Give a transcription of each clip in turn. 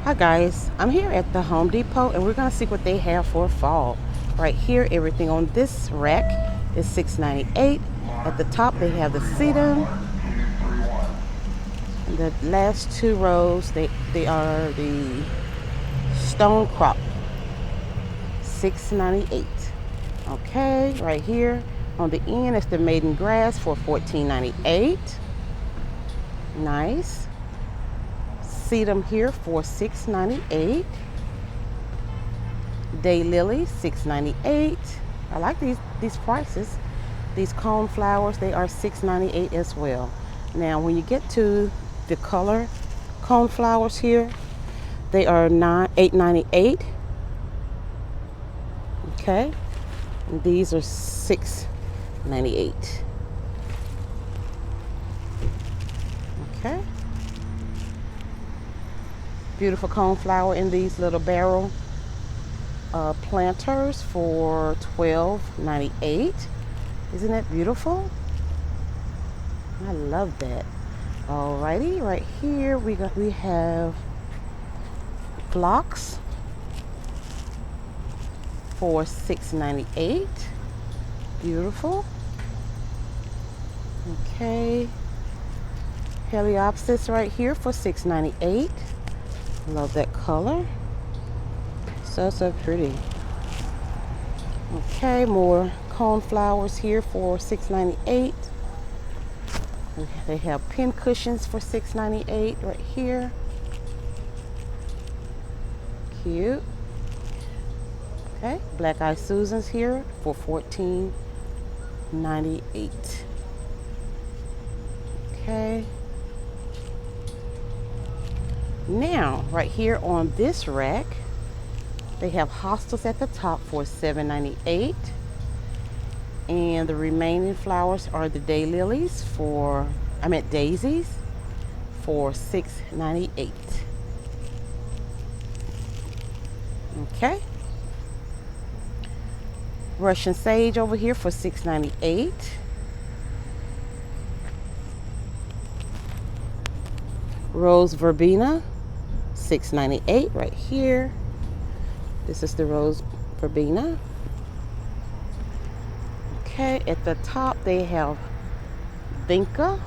Hi guys, I'm here at the Home Depot and we're gonna see what they have for fall. Right here, everything on this rack is $6.98. At the top, they have the sedum. And the last two rows, they are the Stonecrop, $6.98. Okay, right here on the end is the maiden grass for $14.98. Nice. Sedum here for $6.98. Daylily, $6.98. I like these prices. These coneflowers, they are $6.98 as well. Now, when you get to the color coneflowers here, they are $8.98. Okay, and these are $6.98. Okay, beautiful coneflower in these little barrel planters for $12.98. Isn't that beautiful? I love that. Alrighty, right here we have blocks for $6.98. Beautiful. Okay, Heliopsis right here for $6.98. Love that color. So pretty. Okay, more coneflowers here for $6.98. They have pin cushions for $6.98 right here. Cute. Okay, Black Eye Susans here for $14.98. Okay. Now, right here on this rack, they have hostas at the top for $7.98. And the remaining flowers are the daisies for $6.98. Okay. Russian sage over here for $6.98. Rose verbena, $6.98 right here. This is the rose verbena. Okay, at the top they have vinca,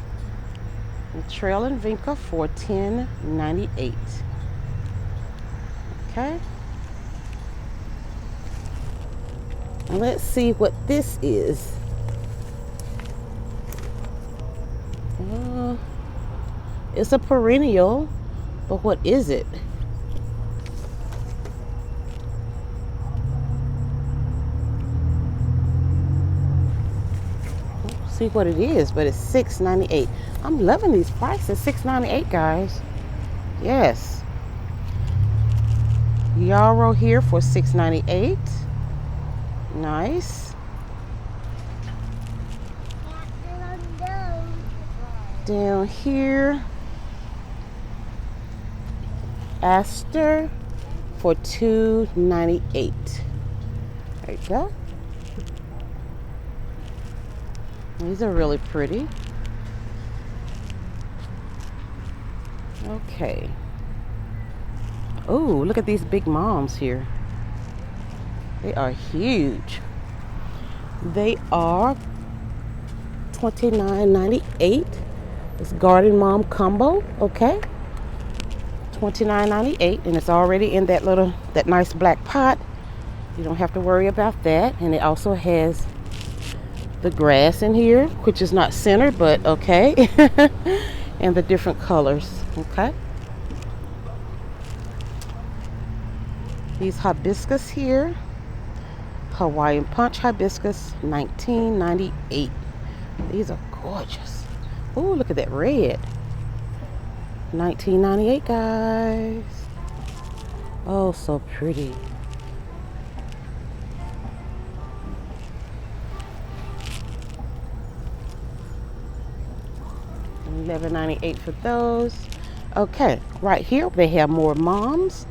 trailing vinca for $10.98. Okay. Let's see what this is. It's a perennial, but what is it? See what it is, but it's $6.98. I'm loving these prices. $6.98, guys. Yes. Yarrow here for $6.98. Nice. Down here, aster for $2.98. There you go. These are really pretty. Okay. Oh, look at these big moms here. They are huge. They are $29.98. It's Garden Mom combo, okay? $29.98, and it's already in that nice black pot. You don't have to worry about that. And it also has the grass in here, which is not centered, but okay. And the different colors, okay? These hibiscus here, Hawaiian Punch hibiscus, $19.98. These are gorgeous. Oh, look at that red. $19.98, guys. Oh, so pretty. $11.98 for those. Okay, right here they have more moms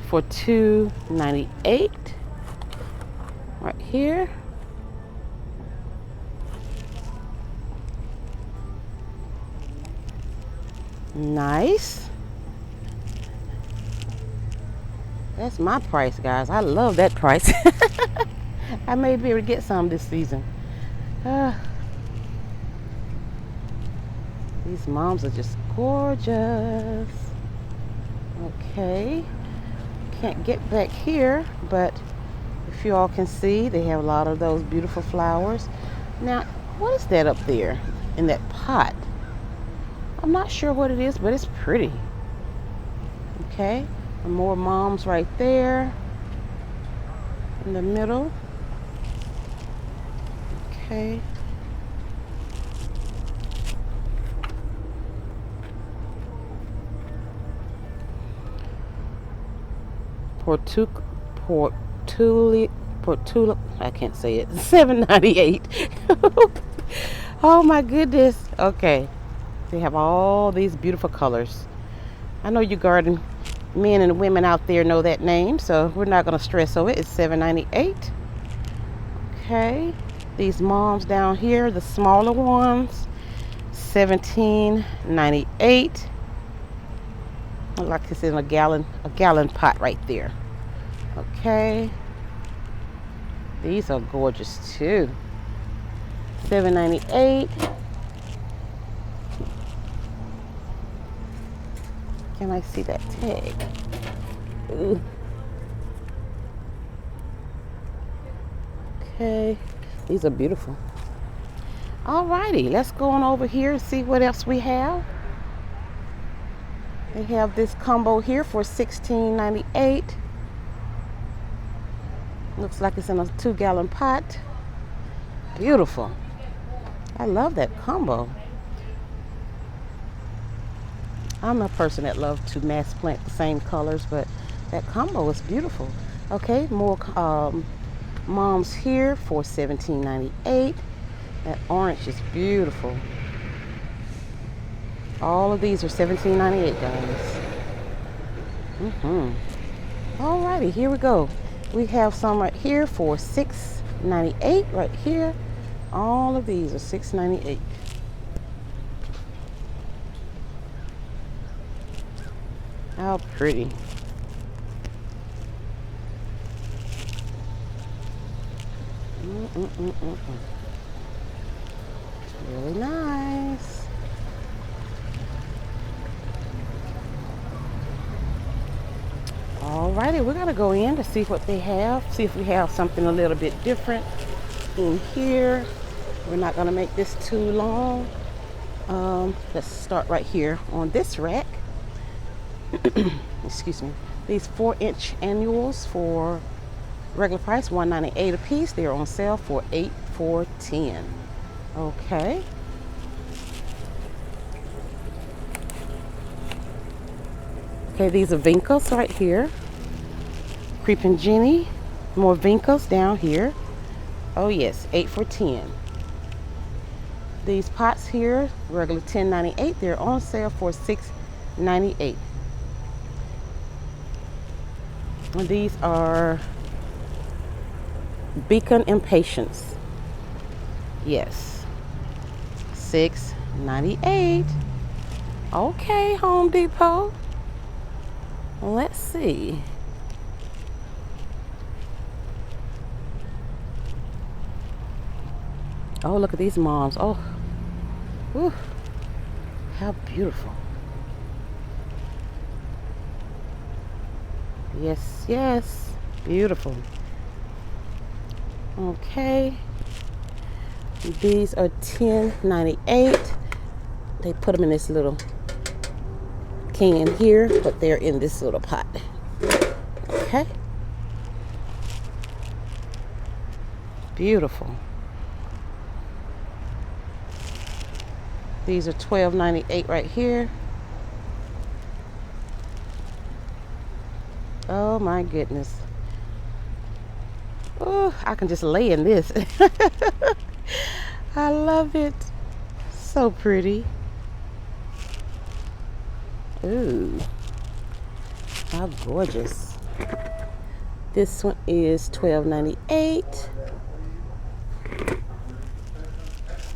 for $2.98. Right here. Nice. That's my price, guys. I love that price. I may be able to get some this season. These moms are just gorgeous. Okay. Can't get back here, but if you all can see, they have a lot of those beautiful flowers. Now, what is that up there in that pot? I'm not sure what it is, but it's pretty. Okay. And more moms right there in the middle. Okay. Portula, I can't say it. $7.98. Oh my goodness. Okay. They have all these beautiful colors. I know you garden men and women out there know that name, so we're not going to stress over it. It's $7.98. Okay. These moms down here, the smaller ones, $17.98. Like it's in a gallon pot right there. Okay. These are gorgeous too. $7.98. Can I see that tag? Ooh. Okay. These are beautiful. Alrighty, let's go on over here and see what else we have. They have this combo here for $16.98. Looks like it's in a 2-gallon pot. Beautiful. I love that combo. I'm a person that loves to mass plant the same colors, but that combo is beautiful. Okay, more moms here for $17.98. That orange is beautiful. All of these are $17.98, guys. Alrighty, here we go. We have some right here for $6.98 right here. All of these are $6.98. How pretty. Really nice. Alrighty, we're gonna go in to see what they have, see if we have something a little bit different in here. We're not gonna make this too long. Let's start right here on this rack. Excuse me. These 4-inch annuals for regular price $1.98 a piece. They're on sale for $8 for $10. Okay. Okay, these are vincas right here. Creeping Jenny. More vincas down here. Oh yes, 8 for $10. These pots here, regular $10.98. They're on sale for $6.98. And these are Beacon Impatience. Yes, $6.98. Okay, Home Depot. Let's see. Oh, look at these moms. Oh, whew. How beautiful. Yes, yes, beautiful. Okay, these are $10.98. They put them in this little can here, but they're in this little pot. Okay, beautiful. These are $12.98 right here. Oh my goodness. Oh, I can just lay in this. I love it. So pretty. Ooh, how gorgeous. This one is $12.98.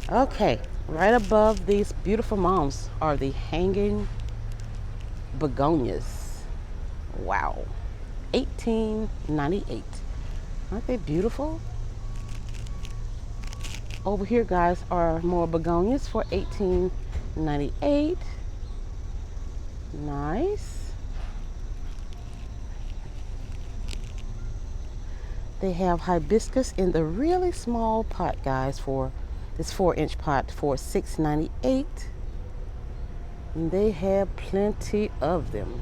Okay, right above these beautiful moms are the hanging begonias. Wow. $18.98. Aren't they beautiful? Over here, guys, are more begonias for $18.98. Nice. They have hibiscus in the really small pot, guys, for this 4-inch pot for $6.98. And they have plenty of them.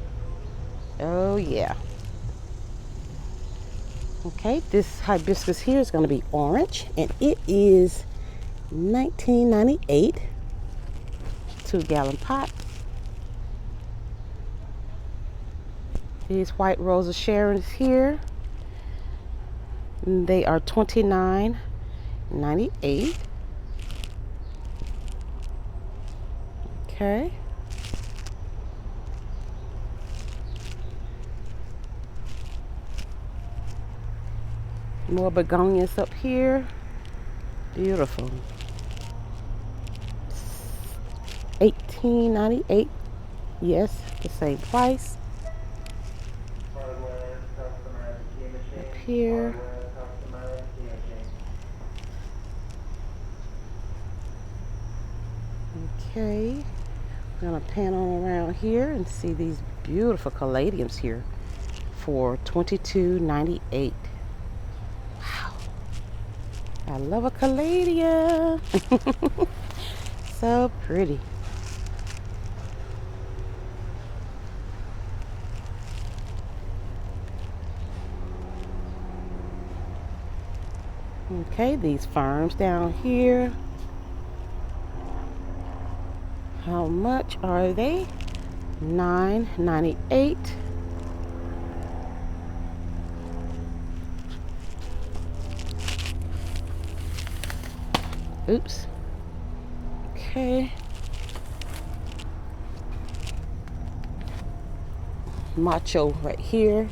Oh yeah. Okay, this hibiscus here is going to be orange, and it is $19.98. 2-gallon pot. These white rose of Sharon's here, they are $29.98. Okay. More begonias up here. Beautiful. $18.98. Yes, the same price. Up here. Okay. I'm gonna pan on around here and see these beautiful caladiums here for $22.98. Wow. I love a caladium. So pretty. Okay, these ferns down here. How much are they? $9.98. Oops. Okay. Macho right here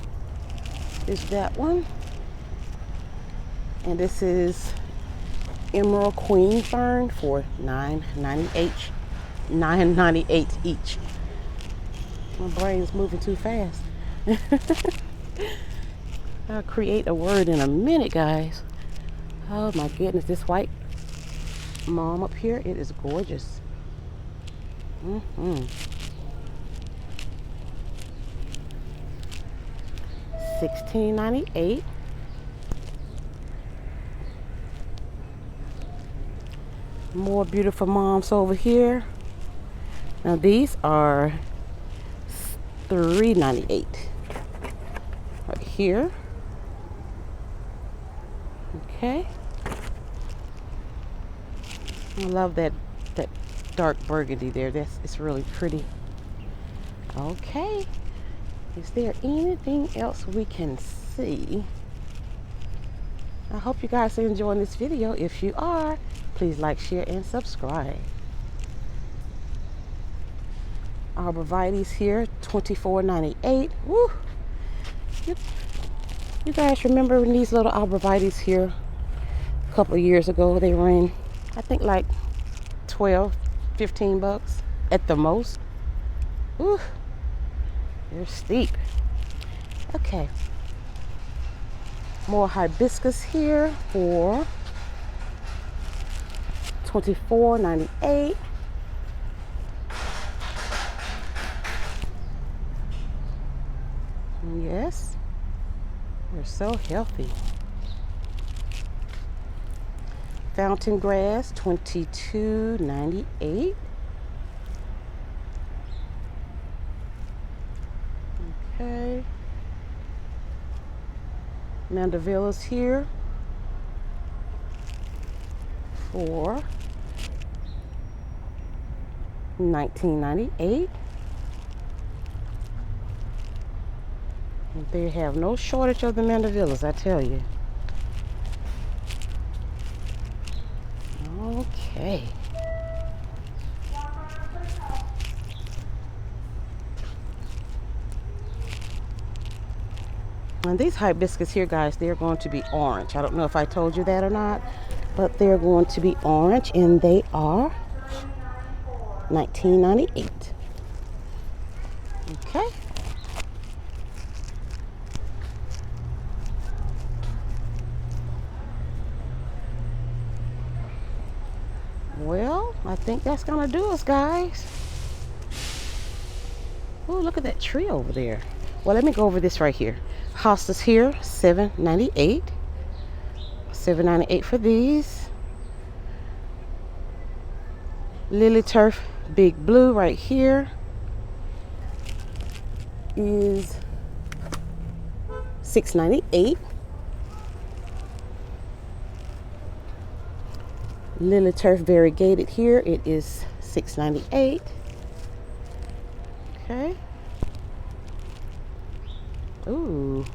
is that one. And this is Emerald Queen Fern for $9.98 each. My brain's moving too fast. I'll create a word in a minute, guys. Oh my goodness, this white mom up here, it is gorgeous. $16.98. More beautiful moms over here. Now these are $3.98 right here. Okay. I love that dark burgundy there. It's really pretty. Okay. Is there anything else we can see? I hope you guys are enjoying this video. If you are, please like, share, and subscribe. Arborvitaes here, $24.98. Woo! You guys remember when these little arborvitaes here a couple of years ago, they ran, I think, like 12, 15 bucks at the most. Woo! They're steep. Okay. More hibiscus here for $24.98. Yes, they're so healthy. Fountain grass, $22.98. Okay. Mandevillas here for $19.98. They have no shortage of the mandevillas, I tell you. Okay. And these hibiscus here, guys, they're going to be orange. I don't know if I told you that or not, but they're going to be orange, and they are $19.98. Okay. Well, I think that's gonna do us, guys. Oh, look at that tree over there. Well, let me go over this right here. Hostas here, $7.98. $7.98 for these. Lily Turf Big Blue right here is $6.98. Lily Turf Variegated here, it is $6.98. Okay. Ooh,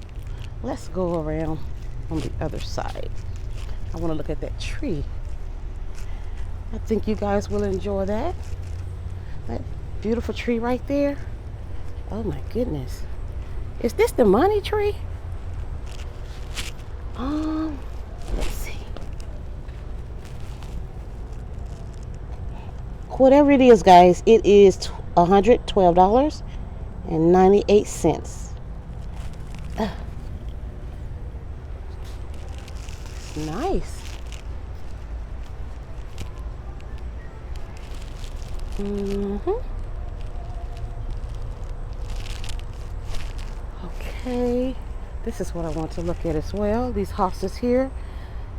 let's go around on the other side. I want to look at that tree. I think you guys will enjoy that. That beautiful tree right there. Oh my goodness. Is this the money tree? Let's see. Whatever it is, guys, it is $112.98. It's nice. Okay, this is what I want to look at as well. These hostas here,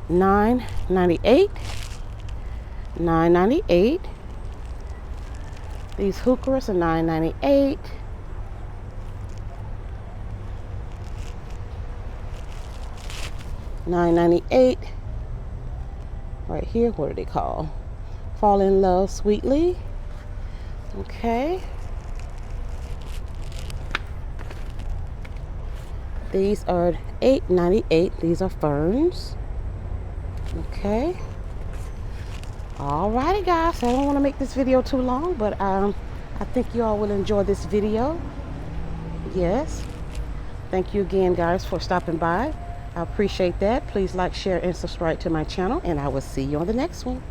$9.98. $9.98. These heucheras are $9.98. $9.98. Right here, what are they called? Fall in Love Sweetly. Okay. These are $8.98. These are ferns. Okay. Alrighty, guys. I don't want to make this video too long, but I think you all will enjoy this video. Yes. Thank you again, guys, for stopping by. I appreciate that. Please like, share, and subscribe to my channel, and I will see you on the next one.